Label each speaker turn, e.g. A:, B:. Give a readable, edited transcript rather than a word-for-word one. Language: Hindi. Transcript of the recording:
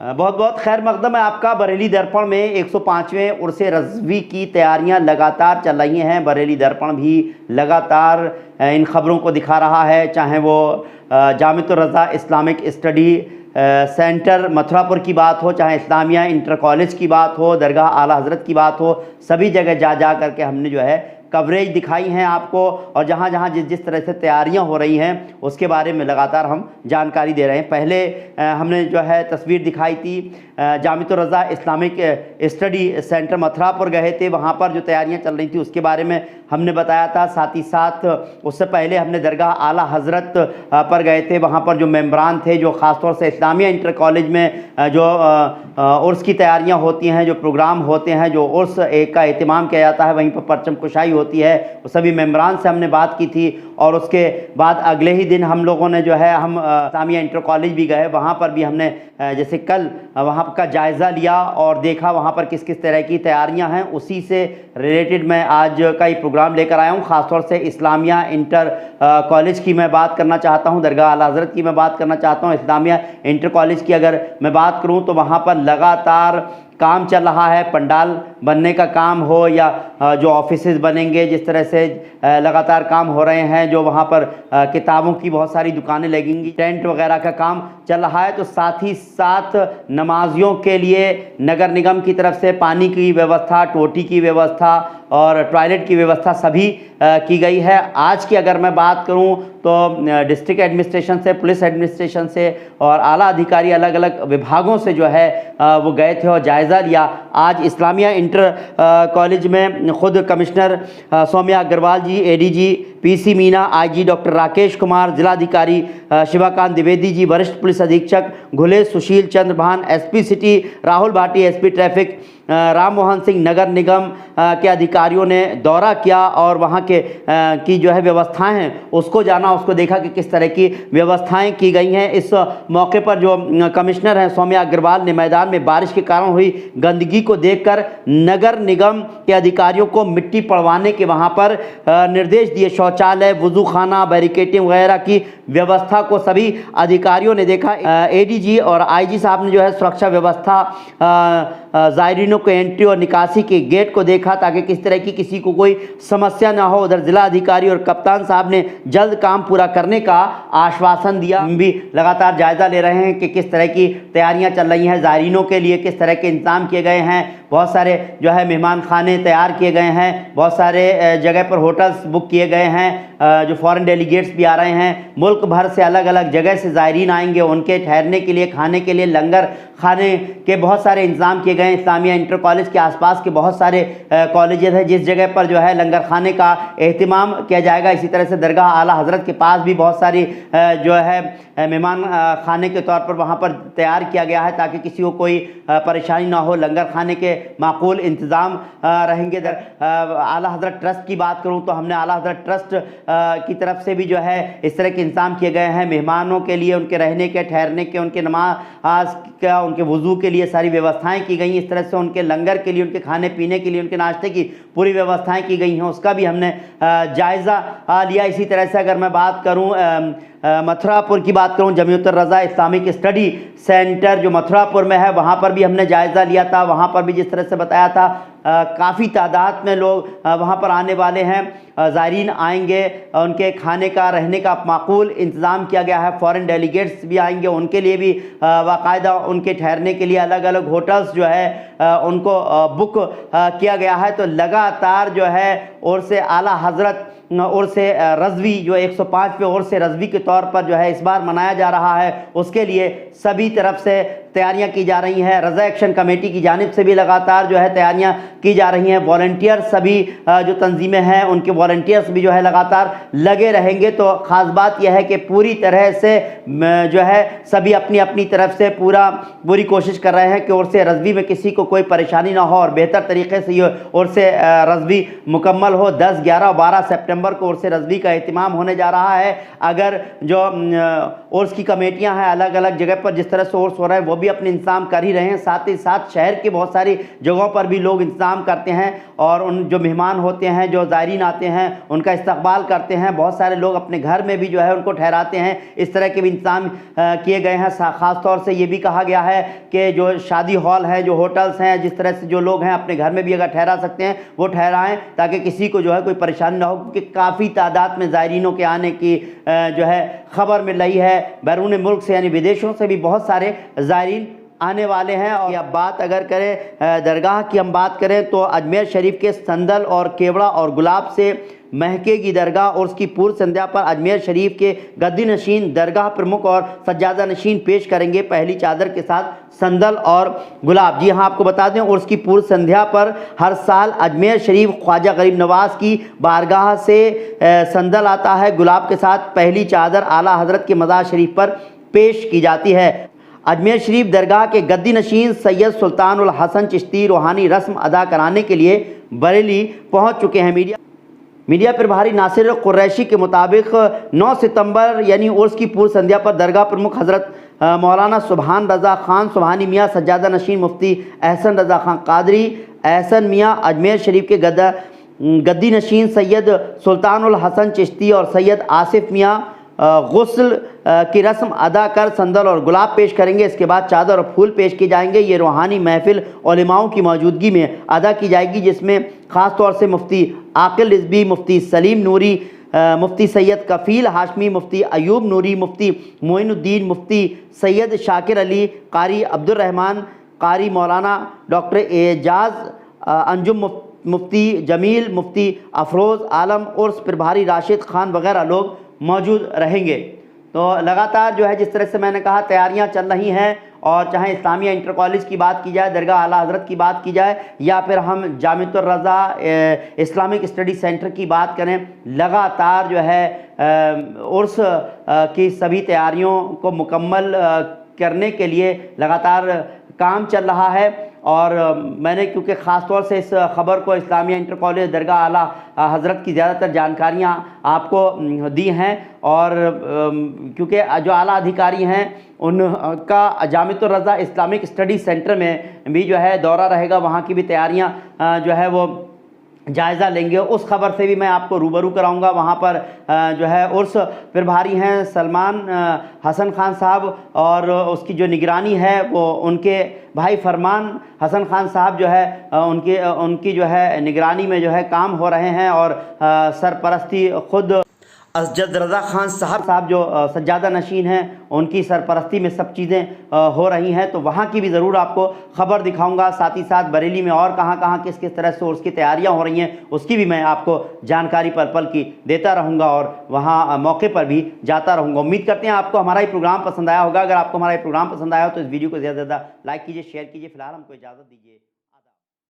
A: बहुत बहुत खैर मकदम है आपका। बरेली दर्पण में 105वें उर्स रज़वी की तैयारियां लगातार चल रही हैं। बरेली दर्पण भी लगातार इन खबरों को दिखा रहा है, चाहे वो जामिअतुर रज़ा इस्लामिक स्टडी सेंटर मथुरापुर की बात हो, चाहे इस्लामिया इंटर कॉलेज की बात हो, दरगाह आला हज़रत की बात हो, सभी जगह जा जा करके हमने जो है कवरेज दिखाई हैं आपको। और जहाँ जहाँ जिस जिस तरह से तैयारियाँ हो रही हैं उसके बारे में लगातार हम जानकारी दे रहे हैं। पहले हमने जो है तस्वीर दिखाई थी, जामिअतुर रज़ा इस्लामिक स्टडी सेंटर मथुरापुर गए थे, वहाँ पर जो तैयारियाँ चल रही थी उसके बारे में हमने बताया था। साथ ही साथ उससे पहले हमने दरगाह आला हज़रत पर गए थे, वहाँ पर जो मेम्बरान थे, जो ख़ासतौर से इस्लामिया इंटर कॉलेज में जो उर्स की तैयारियाँ होती हैं, जो प्रोग्राम होते हैं, जो उर्स एक का एहतमाम किया जाता है, वहीं पर परचम कुशाई होती है, वो सभी मेम्बरान से हमने बात की थी। और उसके बाद अगले ही दिन हम लोगों ने जो है हम इस्लामिया इंटर कॉलेज भी गए, वहाँ पर भी हमने जैसे कल वहाँ का जायज़ा लिया और देखा वहाँ पर किस किस तरह की तैयारियाँ हैं। उसी से रिलेटेड मैं आज का ये प्रोग्राम लेकर आया हूँ। ख़ासतौर से इस्लामिया इंटर कॉलेज की मैं बात करना चाहता हूँ, दरगाह आला हज़रत की मैं बात करना चाहता हूँ। इस्लामिया इंटर कॉलेज की अगर मैं बात करूँ तो वहाँ पर लगातार काम चल रहा है, पंडाल बनने का काम हो या जो ऑफिसेज बनेंगे, जिस तरह से लगातार काम हो रहे हैं, जो वहाँ पर किताबों की बहुत सारी दुकानें लगेंगी, टेंट वगैरह का काम चल रहा है। तो साथ ही साथ नमाजियों के लिए नगर निगम की तरफ से पानी की व्यवस्था, टोटी की व्यवस्था और टॉयलेट की व्यवस्था सभी की गई है। आज की अगर मैं बात करूं तो डिस्ट्रिक्ट एडमिनिस्ट्रेशन से, पुलिस एडमिनिस्ट्रेशन से और आला अधिकारी अलग अलग विभागों से जो है वो गए थे और जायज़ा लिया। आज इस्लामिया इंटर कॉलेज में खुद commissioner Saumya Agarwal ji, ADG PC Meena, IG doctor Rakesh Kumar, जिलाधिकारी शिवाकांत द्विवेदी जी, वरिष्ठ पुलिस अधीक्षक घुले Sushil Chandra Bhan, SP city Rahul Bhati, SP traffic Ram Mohan Singh, नगर निगम के अधिकारियों ने दौरा किया और वहाँ के की जो है व्यवस्थाएं हैं उसको जाना, उसको देखा कि किस तरह की व्यवस्थाएं की गई हैं। इस मौके पर जो कमिश्नर हैं सौम्या अग्रवाल ने मैदान में बारिश के कारण हुई गंदगी को देखकर नगर निगम के अधिकारियों को मिट्टी पड़वाने के वहाँ पर निर्देश दिए। शौचालय, वुजू खाना, बैरिकेटिंग वगैरह की व्यवस्था को सभी अधिकारियों ने देखा। एडीजी और आईजी साहब ने जो है सुरक्षा व्यवस्था, ज़ायरीनों को एंट्री और निकासी के गेट को देखा ताकि किस तरह की किसी को कोई समस्या ना हो। उधर जिला अधिकारी और कप्तान साहब ने जल्द काम पूरा करने का आश्वासन दिया। हम भी लगातार जायज़ा ले रहे हैं कि किस तरह की तैयारियां चल रही हैं, ज़ायरीनों के लिए किस तरह के इंतजाम किए गए हैं। बहुत सारे जो है मेहमान खाने तैयार किए गए हैं, बहुत सारे जगह पर होटल्स बुक किए गए हैं, जो फॉरेन डेलीगेट्स भी आ रहे हैं, मुल्क भर से अलग अलग जगह से ज़ायरीन आएंगे, उनके ठहरने के लिए, खाने के लिए लंगर खाने के बहुत सारे इंतजाम किए गए हैं। इस्लामिया इंटर कॉलेज के आसपास के बहुत सारे कॉलेजेस हैं जिस जगह पर जो है लंगर खाने का एहतिमाम किया जाएगा। इसी तरह से दरगाह आला हज़रत के पास भी बहुत सारी जो है मेहमान खाने के तौर पर वहाँ पर तैयार किया गया है ताकि किसी को कोई परेशानी ना हो। लंगर खाने के माकूल इंतज़ाम रहेंगे। आला हज़रत ट्रस्ट की बात करूँ तो हमने आला हज़रत ट्रस्ट की तरफ से भी जो है इस तरह के इंतज़ाम किए गए हैं मेहमानों के लिए, उनके रहने के, ठहरने के, उनके नमाज का, उनके वुज़ू के लिए सारी व्यवस्थाएं की गई। इस तरह से उनके लंगर के लिए, उनके खाने पीने के लिए, उनके नाश्ते की पूरी व्यवस्थाएं की गई हैं, उसका भी हमने जायज़ा लिया। इसी तरह से अगर मैं बात करूं मथुरापुर की बात करूं, जामिअतुर रज़ा इस्लामिक स्टडी सेंटर जो मथुरापुर में है वहाँ पर भी हमने जायज़ा लिया था। वहाँ पर भी जिस तरह से बताया था काफ़ी तादाद में लोग वहाँ पर आने वाले हैं, ज़ायरीन आएंगे, उनके खाने का, रहने का माकूल इंतज़ाम किया गया है। फॉरेन डेलीगेट्स भी आएंगे, उनके लिए भी बाकायदा उनके ठहरने के लिए अलग अलग होटल्स जो है उनको बुक किया गया है। तो लगातार जो है उर्स आला हज़रत, उर्स रज़वी जो 105वें उर्स रज़वी के तौर पर जो है इस बार मनाया जा रहा है, उसके लिए सभी तरफ से तैयारियां की जा रही हैं। रज़ा एक्शन कमेटी की जानिब से भी लगातार जो है तैयारियां की जा रही हैं। वॉलंटियर सभी जो तंजीमें हैं उनके वॉलंटियर्स भी जो है लगातार लगे रहेंगे। तो ख़ास बात यह है कि पूरी तरह से जो है सभी अपनी अपनी तरफ से पूरी कोशिश कर रहे हैं कि उर्स रज़वी में किसी को कोई परेशानी ना हो और बेहतर तरीके से ये उर्स रज़वी मुकम्मल हो। 10, 11 और 12 सितंबर को उर्स रज़वी का एहतिमाम होने जा रहा है। अगर जो उर्स की कमेटियाँ हैं अलग अलग जगह पर जिस तरह से उर्स हो रहा है वो भी अपने इंतजाम कर ही रहे हैं। साथ ही साथ शहर के बहुत सारी जगहों पर भी लोग इंतजाम करते हैं और उन जो मेहमान होते हैं, जो ज़ायरीन आते हैं, उनका इस्तकबाल करते हैं। बहुत सारे लोग अपने घर में भी जो है उनको ठहराते हैं। इस तरह के भी इंतजाम किए गए हैं। ख़ास तौर से ये भी कहा गया है कि जो शादी हॉल है, जो होटल्स हैं, जिस तरह से जो लोग हैं अपने घर में भी अगर ठहरा सकते हैं वो ठहराएं, ताकि किसी को जो है कोई परेशानी ना हो, क्योंकि काफ़ी तादाद में ज़ायरीनों के आने की जो है ख़बर मिल रही है। बैरून मुल्क से यानी विदेशों से भी बहुत सारे ज़ायरीन आने वाले हैं। और अब बात अगर करें दरगाह की, हम बात करें तो अजमेर शरीफ के संदल और केवड़ा और गुलाब से महकेगी दरगाह और उसकी पूर्व संध्या पर अजमेर शरीफ के गद्दी नशीन दरगाह प्रमुख और सज्जादा नशीन पेश करेंगे पहली चादर के साथ संदल और गुलाब। जी हाँ, आपको बता दें, और उसकी पूर्व संध्या पर हर साल अजमेर शरीफ ख्वाजा गरीब नवाज की बारगाह से संदल आता है, गुलाब के साथ पहली चादर आला हजरत के मज़ार शरीफ पर पेश की जाती है। अजमेर शरीफ दरगाह के गद्दी नशीन सैयद सुल्तानुल हसन चिश्ती रूहानी रस्म अदा कराने के लिए बरेली पहुंच चुके हैं। मीडिया प्रभारी नासिर कुरैशी के मुताबिक 9 सितंबर यानी उर्स की पूर्व संध्या पर दरगाह प्रमुख हज़रत मौलाना सुबहान रज़ा ख़ान सुबहानी मियाँ सज्जादा नशीन मुफ्ती एहसन रज़ा ख़ान कादरी एहसन मियाँ अजमेर शरीफ के गद्दी नशीन सैयद सुल्तानुल हसन चिश्ती और सैयद आसिफ मियाँ गुस्ल की रस्म अदा कर संदल और गुलाब पेश करेंगे। इसके बाद चादर और फूल पेश किए जाएंगे। ये रूहानी महफिल उलमाओं की मौजूदगी में अदा की जाएगी, जिसमें ख़ास तौर से मुफ्ती आकिल रिजवी, मुफ्ती सलीम नूरी, मुफ्ती सैयद कफ़ील हाशमी, मुफ्ती अयूब नूरी, मुफ्ती मोइनुद्दीन, मुफ्ती सैयद शाकिर अली, कारी अब्दुल रहमान, कारी मौलाना डॉक्टर एजाज़ अंजुम, मुफ्ती जमील, मुफ्ती अफरोज़ आलम, उर्स प्रभारी राशिद खान वगैरह लोग मौजूद रहेंगे। तो लगातार जो है जिस तरह से मैंने कहा तैयारियां चल रही हैं, और चाहे इस्लामिया इंटर कॉलेज की बात की जाए, दरगाह आला हज़रत की बात की जाए, या फिर हम जामिअतुर रज़ा इस्लामिक स्टडी सेंटर की बात करें, लगातार जो है उर्स की सभी तैयारियों को मुकम्मल करने के लिए लगातार काम चल रहा है। और मैंने क्योंकि ख़ास तौर से इस ख़बर को इस्लामिया इंटर कॉलेज दरगाह आला हज़रत की ज़्यादातर जानकारियाँ आपको दी हैं, और क्योंकि जो आला अधिकारी हैं उनका जामिअतुर रज़ा इस्लामिक स्टडी सेंटर में भी जो है दौरा रहेगा, वहाँ की भी तैयारियाँ जो है वो जायज़ा लेंगे। उस खबर से भी मैं आपको रूबरू कराऊंगा। वहाँ पर जो है उर्स प्रभारी हैं सलमान हसन खान साहब, और उसकी जो निगरानी है वो उनके भाई फरमान हसन खान साहब जो है उनकी जो है निगरानी में जो है काम हो रहे हैं, और सरपरस्ती ख़ुद असजद रज़ा खान साहब जो सज्जादा नशीन हैं उनकी सरपरस्ती में सब चीज़ें हो रही हैं। तो वहाँ की भी ज़रूर आपको ख़बर दिखाऊंगा। साथ ही साथ बरेली में और कहाँ किस किस तरह से उसकी तैयारियाँ हो रही हैं उसकी भी मैं आपको जानकारी पल पल की देता रहूँगा, और वहाँ मौके पर भी जाता रहूँगा। उम्मीद करते हैं आपको हमारा ये प्रोग्राम पसंद आया होगा। अगर आपको हमारा ये प्रोग्राम पसंद आया हो तो इस वीडियो को ज़्यादा से ज़्यादा लाइक कीजिए, शेयर कीजिए। फिलहाल हमको इजाज़त दीजिए।